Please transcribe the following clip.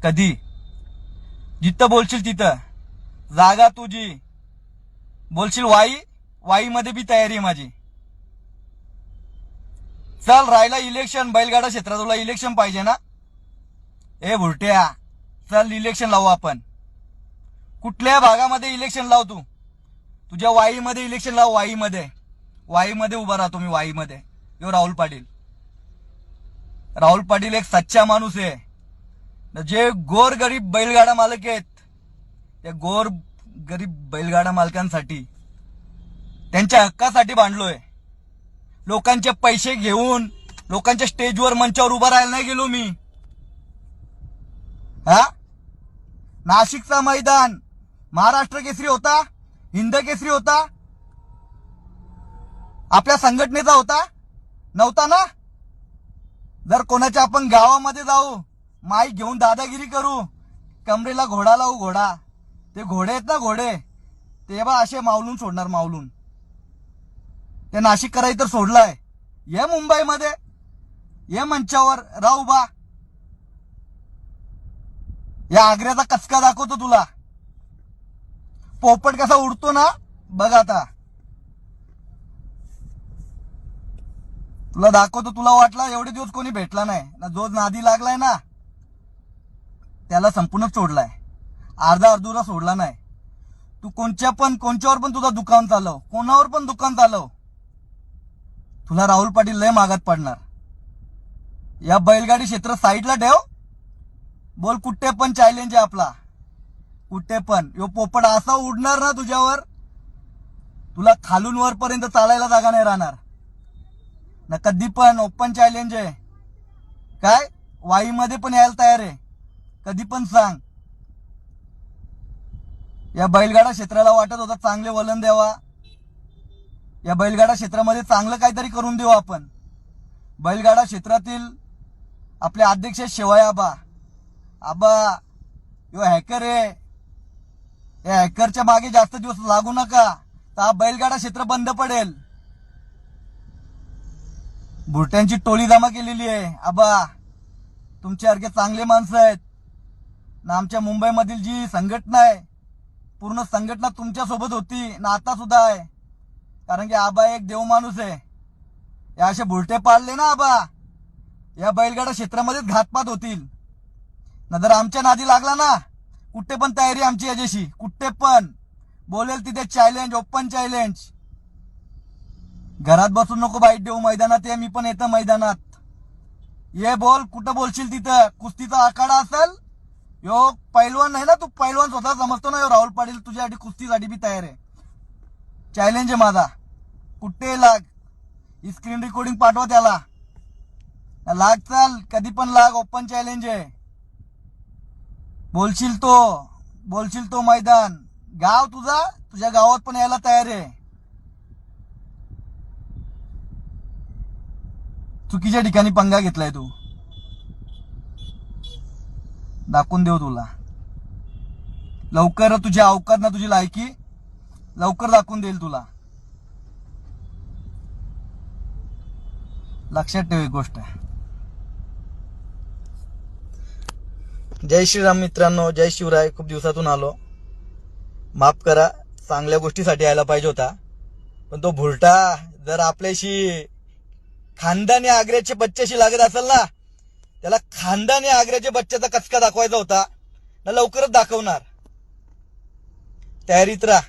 कधी जिथं बोलशील तिथं जागा तुझी. बोलशील वाई मध्ये बी तयारी आहे माझी. चल राहिला इलेक्शन, बैलगाडा क्षेत्रात तुला इलेक्शन पाहिजे ना. ए भुरट्या, चल इलेक्शन लावू आपण. कुठल्या भागामध्ये इलेक्शन लाव तू. तुझ्या वाईमध्ये इलेक्शन लाव. वाईमध्ये उभा राहतो मी. वाईमध्ये यो राहुल पाटील एक सच्चा माणूस आहे. जे गोर गरीब बैलगाडा मालक आहेत, त्या गोर गरीब बैलगाडा मालकांसाठी, त्यांच्या हक्कासाठी भांडलोय. लोकांचे पैसे घेऊन लोकांच्या स्टेजवर मंचावर उभा राहायला नाही गेलो मी. नाशिकचा मैदान महाराष्ट्र केसरी होता, हिंद केसरी होता, आपल्या संघटनेचा होता, नव्हता ना. जर कोणाच्या आपण गावामध्ये जाऊ, माईक घेऊन दादागिरी करू, कमरेला घोडा लावू, घोडा, ते घोडे आहेत ना घोडे, ते बा असे मावलून सोडणार. मावलून ते नाशिक करायचं तर सोडलाय. ये मुंबईमध्ये, ये मंचावर राहू बा. या आग्र्याचा कचका दाखवतो तुला. पोपट कसा उडतो ना, बघ आता तुला दाखवतो. तुला वाटला एवढे दिवस कोणी भेटला नाही ना. जो नादी लागलाय ना त्याला संपूर्ण सोडलाय, अर्धा अर्धुरा सोडला नाही. तू कोणच्यावर पण तुझं दुकान चालव, कोणावर पण दुकान चालव, तुला राहुल पाटील लय मागात पडणार. या बैलगाडी क्षेत्र साईडला ठेव. बोल कुठे पण चॅलेंज आहे आपला, कुठे पण. यो पोपट असा उडणार ना तुझ्यावर, तुला खालून वरपर्यंत चालायला जागा नाही राहणार ना. कधी पण ओपन चॅलेंज आहे. काय वाईमध्ये पण यायला तयार आहे, कधी पण सांग. या बैलगाडा क्षेत्राला वाटत होता चांगले वलन द्यावा, या बैलगाडा क्षेत्रामध्ये चांगलं काहीतरी करून देऊ आपण. बैलगाडा क्षेत्रातील आपले अध्यक्ष शिवाय आबा यो हॅकर आहे. या हॅकरच्या मागे जास्त दिवस लागू नका, तर हा बैलगाडा क्षेत्र बंद पडेल. भुरट्यांची टोळी जमा केलेली आहे. आबा तुमच्यासारखे चांगले माणसं आहेत ना. आमच्या मुंबईमधील जी संघटना आहे, पूर्ण संघटना तुमच्या सोबत होती ना, आता सुद्धा आहे. कारण की आबा एक देव माणूस आहे. या असे भुरटे पाळले ना आबा, या बैलगाडा क्षेत्रामध्येच घातपात होतील ना. जर आमच्या नादी लागला ना, कुठे पण तयारी आमची याच्याशी. कुठे पण बोलेल तिथे चॅलेंज, ओपन चॅलेंज. घरात बसून नको बाईट देऊ. मैदानात ये, मी पण येतं मैदानात. ये बोल, कुठं बोलशील तिथं. कुस्तीचा आखाडा असेल, यो पैलवान आहे ना तू, पैलवान स्वतः समजतो ना. यो राहुल पाटील तुझ्यासाठी कुस्तीसाठी बी तयार आहे. चॅलेंज आहे माझा, कुठे लाग. ही स्क्रीन रेकॉर्डिंग पाठवा त्याला. लाग, चाल कधी पण लाग. ओपन चॅलेंज आहे. बोलशील तो मैदान. गाव तुझ्या गावात पण यायला तयार आहे. चुकीच्या ठिकाणी पंगा घेतलाय तू. दाखवून देऊ तुला लवकर. तुझी अवकात ना, तुझी लायकी लवकर दाखवून देईल तुला. लक्षात ठेव एक गोष्ट. जय श्रीराम मित्रांनो, जय शिवराय. खूप दिवसातून आलो, माफ करा. चांगल्या गोष्टीसाठी यायला पाहिजे होता, पण तो भुरटा जर आपल्याशी खानदानी आग्र्याच्या बच्च्याशी लागत असेल ना, त्याला खानदानी आग्र्याच्या बच्च्याचा कचका दाखवायचा होता ना. लवकरच दाखवणार. तयारीत राहा.